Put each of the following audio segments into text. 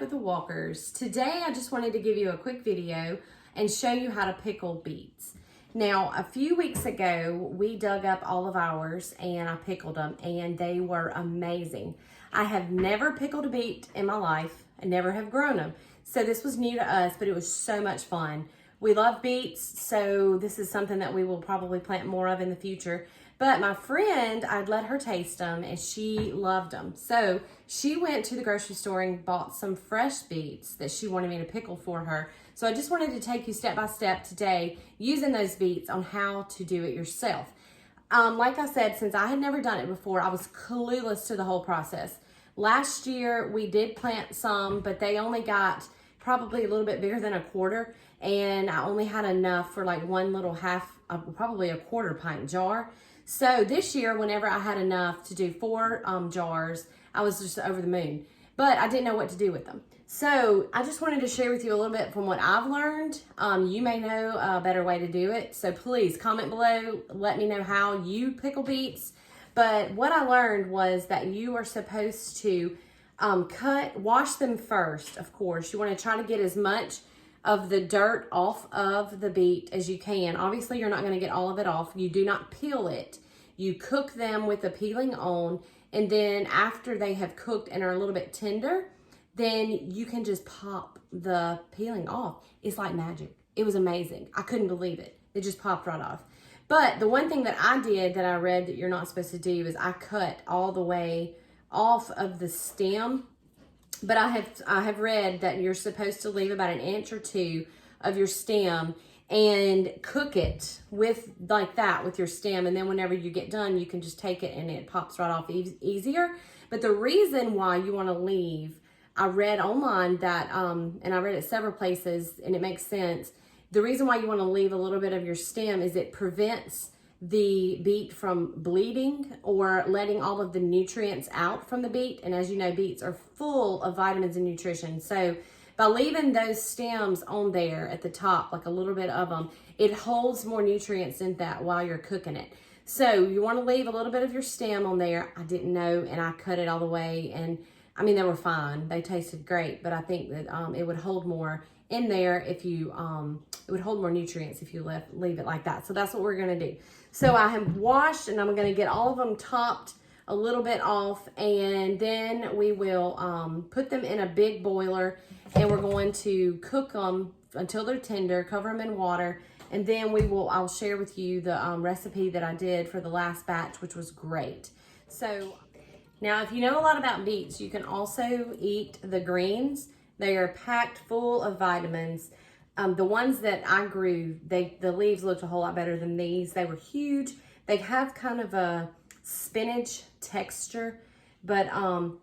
Life with the Walkers. Today I just wanted to give you a quick video and show you how to pickle beets. Now, a few weeks ago, we dug up all of ours and I pickled them and they were amazing. I have never pickled a beet in my life and never have grown them. So this was new to us, but it was so much fun. We love beets, so this is something that we will probably plant more of in the future. But my friend, I'd let her taste them and she loved them. So she went to the grocery store and bought some fresh beets that she wanted me to pickle for her. So I just wanted to take you step by step today using those beets on how to do it yourself. Like I said, since I had never done it before, I was clueless to the whole process. Last year we did plant some, but they only got probably a little bit bigger than a quarter, and I only had enough for like one little probably a quarter pint jar. So this year, whenever I had enough to do 4 jars, I was just over the moon, but I didn't know what to do with them. So I just wanted to share with you a little bit from what I've learned. You may know a better way to do it. So please comment below, let me know how you pickle beets. But what I learned was that you are supposed to wash them first, of course. You want to try to get as much of the dirt off of the beet as you can. Obviously, you're not going to get all of it off. You do not peel it. You cook them with the peeling on, and then after they have cooked and are a little bit tender, then you can just pop the peeling off. It's like magic. It was amazing. I couldn't believe it. It just popped right off. But the one thing that I did that I read that you're not supposed to do is I cut all the way off of the stem. But I have read that you're supposed to leave about 1 inch or 2 of your stem and cook it with like that with your stem, and then whenever you get done, you can just take it and it pops right off easier. But the reason why you want to leave, I read online that and I read it several places and it makes sense. The reason why you want to leave a little bit of your stem is it prevents the beet from bleeding or letting all of the nutrients out from the beet. And as you know, beets are full of vitamins and nutrition. So by leaving those stems on there at the top, like a little bit of them, it holds more nutrients in that while you're cooking it. So you want to leave a little bit of your stem on there. I didn't know, and I cut it all the way, and I mean, they were fine. They tasted great, but I think that it would hold more in there if you, it would hold more nutrients if you leave it like that. So that's what we're gonna do. So I have washed, and I'm gonna get all of them topped a little bit off, and then we will put them in a big boiler, and we're going to cook them until they're tender, cover them in water, and then I'll share with you the recipe that I did for the last batch, which was great. So now, if you know a lot about beets, you can also eat the greens. They are packed full of vitamins. The ones that I grew, the leaves looked a whole lot better than these. They were huge. They have kind of a spinach texture, but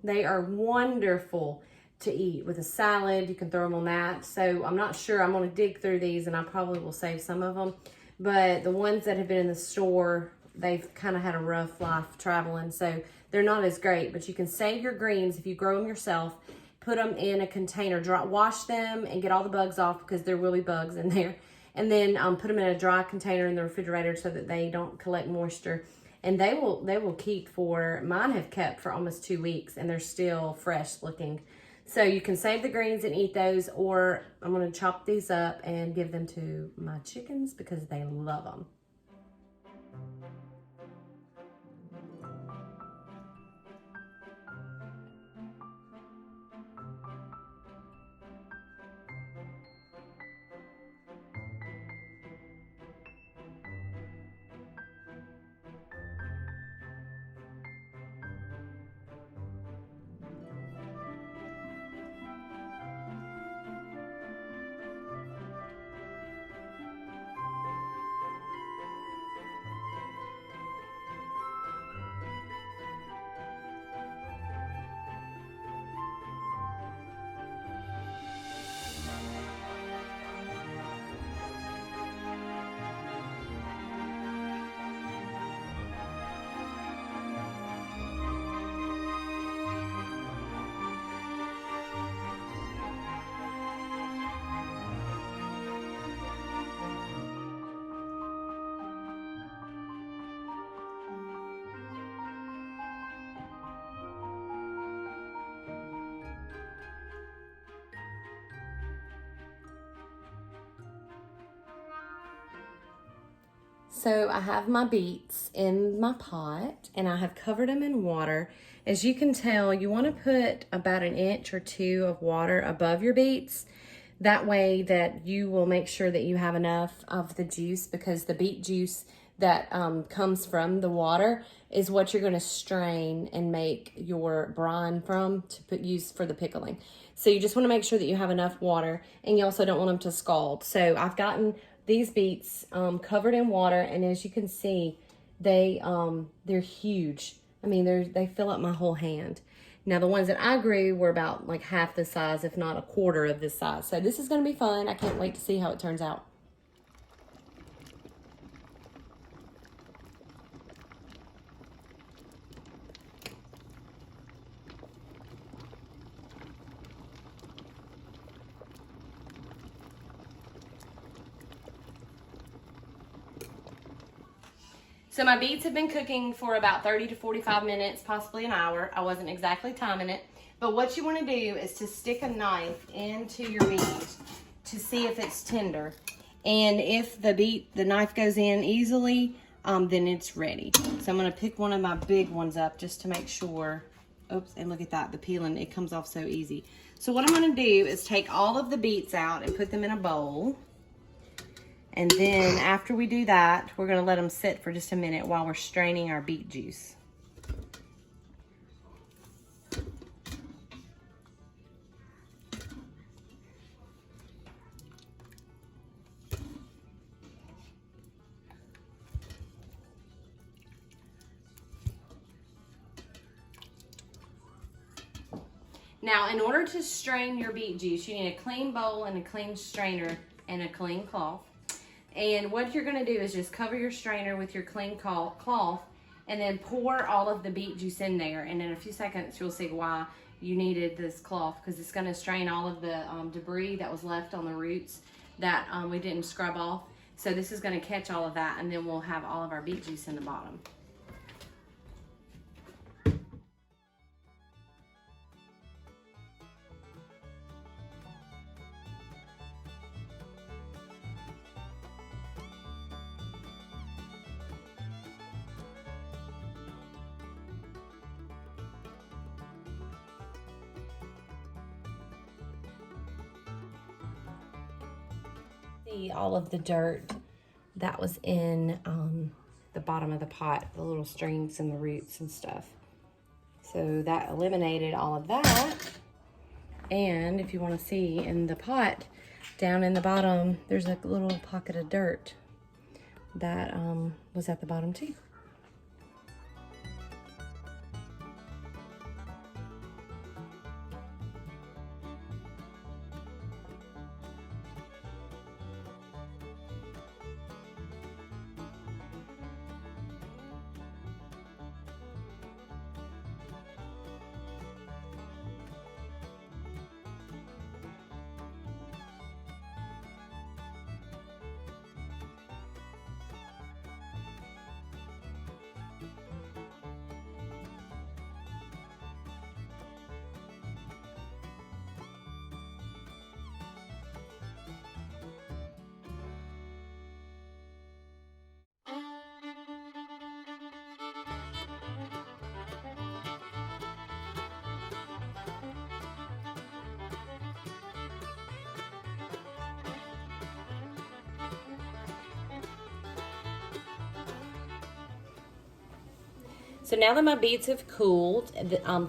they are wonderful to eat with a salad. You can throw them on that. So I'm not sure. I'm going to dig through these, and I probably will save some of them. But the ones that have been in the store, they've kind of had a rough life traveling, so they're not as great. But you can save your greens if you grow them yourself. Put them in a container, wash them and get all the bugs off, because there will be bugs in there. And then put them in a dry container in the refrigerator so that they don't collect moisture. And they will keep mine have kept for almost 2 weeks, and they're still fresh looking. So you can save the greens and eat those, or I'm gonna chop these up and give them to my chickens because they love them. So I have my beets in my pot and I have covered them in water. As you can tell, you want to put about 1 inch or 2 of water above your beets. That way that you will make sure that you have enough of the juice, because the beet juice that comes from the water is what you're going to strain and make your brine from to use for the pickling. So you just want to make sure that you have enough water, and you also don't want them to scald. So I've gotten these beets covered in water, and as you can see, they're huge. I mean, they fill up my whole hand. Now, the ones that I grew were about like half the size, if not a quarter of this size. So this is going to be fun. I can't wait to see how it turns out. So my beets have been cooking for about 30 to 45 minutes, possibly an hour. I wasn't exactly timing it. But what you want to do is to stick a knife into your beet to see if it's tender. And if the knife goes in easily, then it's ready. So I'm going to pick one of my big ones up just to make sure. Oops, and look at that, the peeling, it comes off so easy. So what I'm going to do is take all of the beets out and put them in a bowl. And then after we do that, we're going to let them sit for just a minute while we're straining our beet juice. Now, in order to strain your beet juice, you need a clean bowl and a clean strainer and a clean cloth. And what you're going to do is just cover your strainer with your clean cloth and then pour all of the beet juice in there. And in a few seconds, you'll see why you needed this cloth, because it's going to strain all of the debris that was left on the roots that we didn't scrub off. So this is going to catch all of that, and then we'll have all of our beet juice in the bottom. See all of the dirt that was in the bottom of the pot, the little strings and the roots and stuff. So that eliminated all of that. And if you want to see in the pot, down in the bottom, there's a little pocket of dirt that was at the bottom too. So now that my beets have cooled,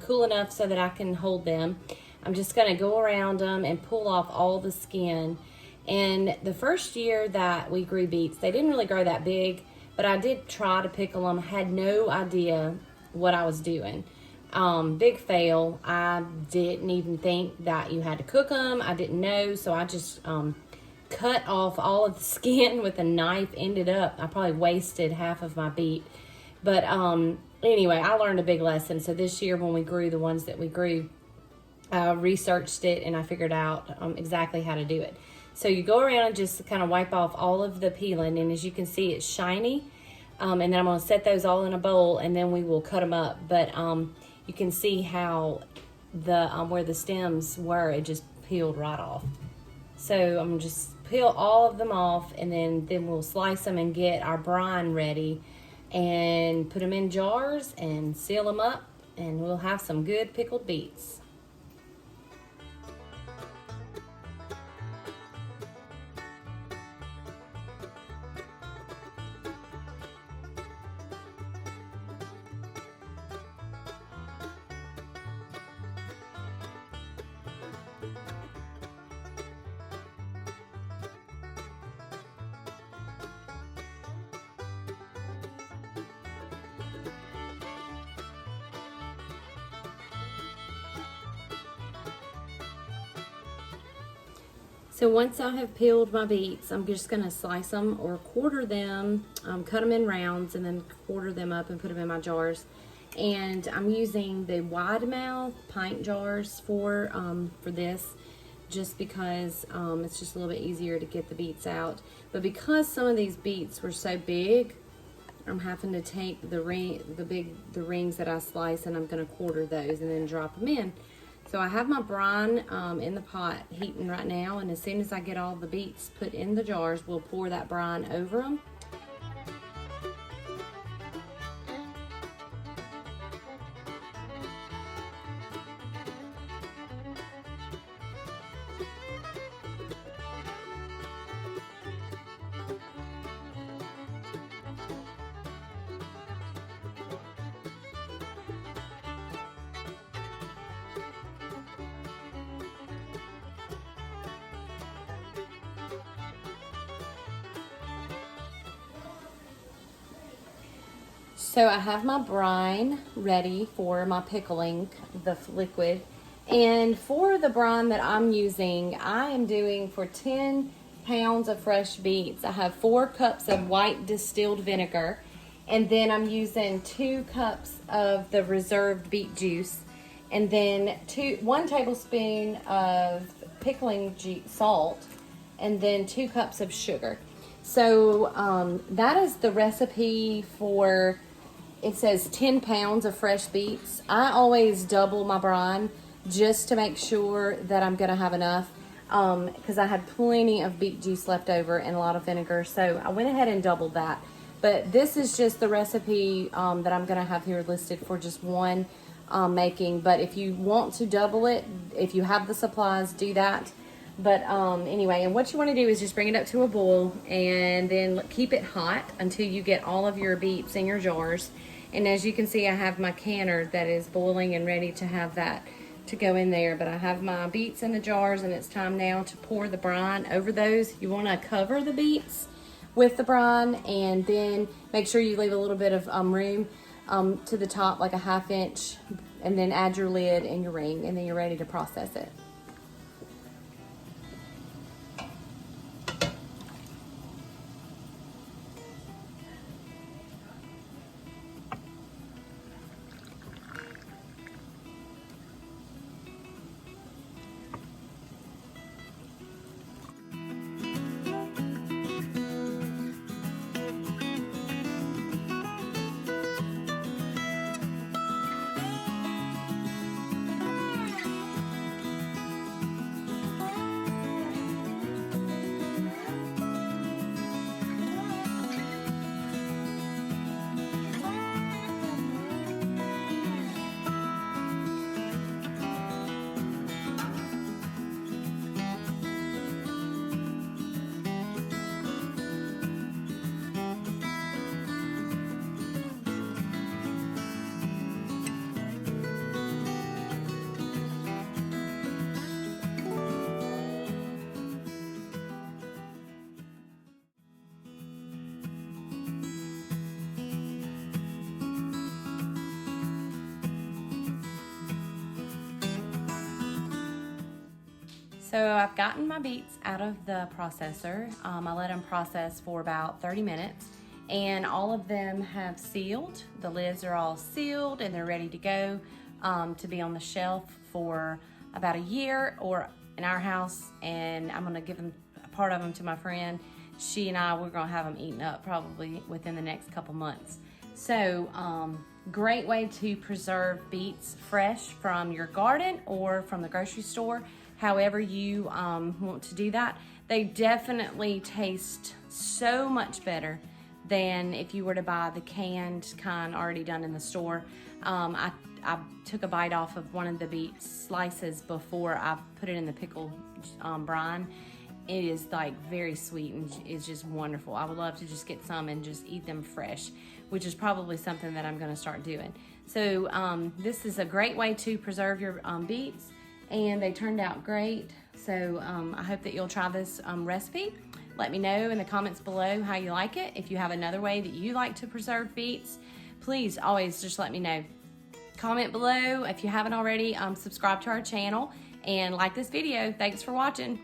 cool enough so that I can hold them, I'm just gonna go around them and pull off all the skin. And the first year that we grew beets, they didn't really grow that big, but I did try to pickle them. I had no idea what I was doing. Big fail. I didn't even think that you had to cook them. I didn't know, so I just cut off all of the skin with a knife. Ended up, I probably wasted half of my beet. But anyway, I learned a big lesson. So this year when we grew the ones that we grew, I researched it and I figured out exactly how to do it. So you go around and just kind of wipe off all of the peeling, and as you can see, it's shiny. And then I'm going to set those all in a bowl, and then we will cut them up. But you can see how the where the stems were, it just peeled right off. So I'm just peel all of them off, and then we'll slice them and get our brine ready and put them in jars and seal them up, and we'll have some good pickled beets. So once I have peeled my beets, I'm just going to slice them or quarter them, cut them in rounds, and then quarter them up and put them in my jars. And I'm using the wide mouth pint jars for this, just because it's just a little bit easier to get the beets out. But because some of these beets were so big, I'm having to take the rings that I slice, and I'm going to quarter those and then drop them in. So I have my brine in the pot heating right now, and as soon as I get all the beets put in the jars, we'll pour that brine over them. So I have my brine ready for my pickling, the liquid. And for the brine that I'm using, I am doing for 10 pounds of fresh beets. I have 4 cups of white distilled vinegar, and then I'm using 2 cups of the reserved beet juice, and then 1 tablespoon of pickling salt, and then 2 cups of sugar. So that is the recipe for. It says 10 pounds of fresh beets. I always double my brine just to make sure that I'm gonna have enough, because I had plenty of beet juice left over and a lot of vinegar, so I went ahead and doubled that. But this is just the recipe that I'm gonna have here listed for just one making. But if you want to double it, if you have the supplies, do that. But anyway, and what you want to do is just bring it up to a boil, and then keep it hot until you get all of your beets in your jars. And as you can see, I have my canner that is boiling and ready to have that to go in there. But I have my beets in the jars, and it's time now to pour the brine over those. You want to cover the beets with the brine, and then make sure you leave a little bit of room to the top, like a 1/2 inch, and then add your lid and your ring, and then you're ready to process it. So I've gotten my beets out of the processor. I let them process for about 30 minutes, and all of them have sealed. The lids are all sealed and they're ready to go to be on the shelf for about a year, or in our house, and I'm gonna give them a part of them to my friend. She and we're gonna have them eaten up probably within the next couple months. So great way to preserve beets fresh from your garden or from the grocery store. However you want to do that. They definitely taste so much better than if you were to buy the canned kind already done in the store. I took a bite off of one of the beet slices before I put it in the pickle brine. It is like very sweet and it's just wonderful. I would love to just get some and just eat them fresh, which is probably something that I'm gonna start doing. So this is a great way to preserve your beets, and they turned out great. So I hope that you'll try this recipe. Let me know in the comments below how you like it. If you have another way that you like to preserve beets, please always just let me know. Comment below if you haven't already. Subscribe to our channel and like this video. Thanks for watching.